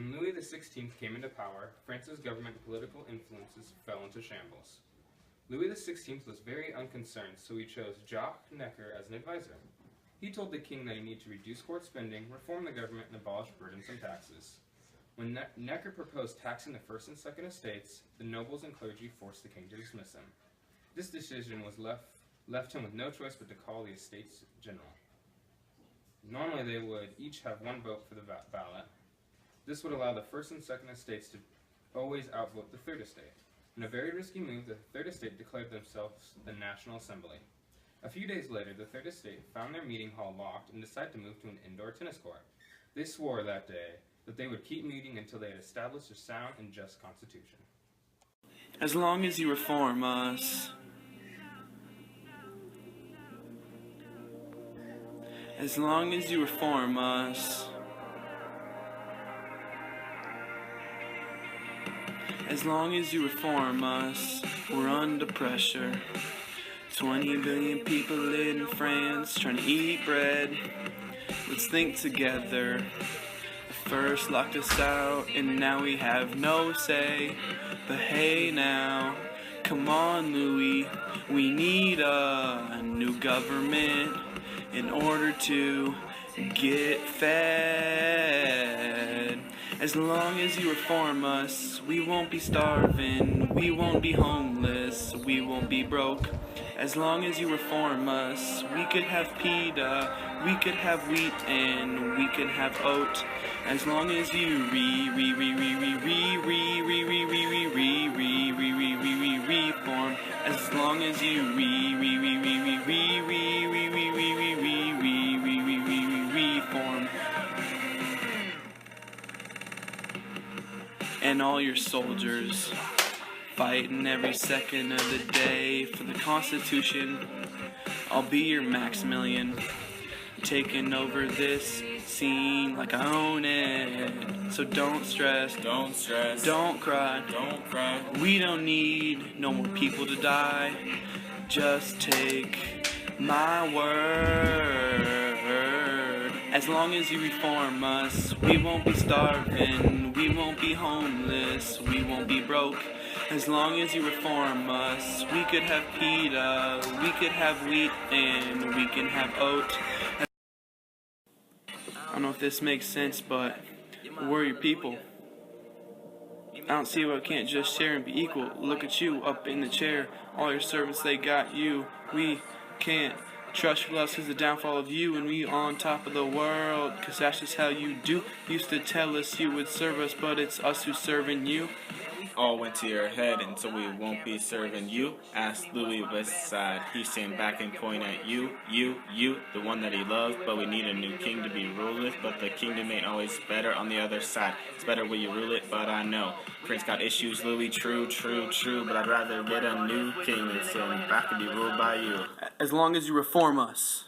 When Louis XVI came into power, France's government and political influences fell into shambles. Louis XVI was very unconcerned, so he chose Jacques Necker as an advisor. He told the king that he needed to reduce court spending, reform the government, and abolish burdensome taxes. When Necker proposed taxing the first and second estates, the nobles and clergy forced the king to dismiss him. This decision was left him with no choice but to call the Estates General. Normally they would each have one vote for the ballot. This would allow the first and second estates to always outvote the third estate. In a very risky move, the third estate declared themselves the National Assembly. A few days later, the third estate found their meeting hall locked and decided to move to an indoor tennis court. They swore that day that they would keep meeting until they had established a sound and just constitution. As long as you reform us. As long as you reform us. As long as you reform us, we're under pressure. 20 billion people in France trying to eat bread. Let's think together. First locked us out and now we have no say. But hey now, come on Louis, we need a new government in order to get fed. As long as you reform us, we won't be starving, we won't be homeless, we won't be broke. As long as you reform us, we could have pita, we could have wheat, and we could have oat. As long as you reform, as long as you reform. And all your soldiers fighting every second of the day for the Constitution. I'll be your Maximilian, taking over this scene like I own it. So don't stress, don't cry, we don't need no more people to die. Just take my word. As long as you reform us, we won't be starving, we won't be homeless, we won't be broke. As long as you reform us, we could have pita, we could have wheat, and we can have oat. I don't know if this makes sense, but we're your people. I don't see why we can't just share and be equal. Look at you up in the chair, all your servants, they got you. We can't trust your us is the downfall of you, and we on top of the world, cause that's just how you do. Used to tell us you would serve us, but it's us who's serving you. All went to your head, and so we won't be serving you. Asked Louis Westside. He stand back and point at you, the one that he loves. But we need a new king to be ruled, but the kingdom ain't always better on the other side. It's better when you rule it, but I know Prince got issues, Louis, true, but I'd rather get a new king than stand back and be ruled by you. As long as you reform us.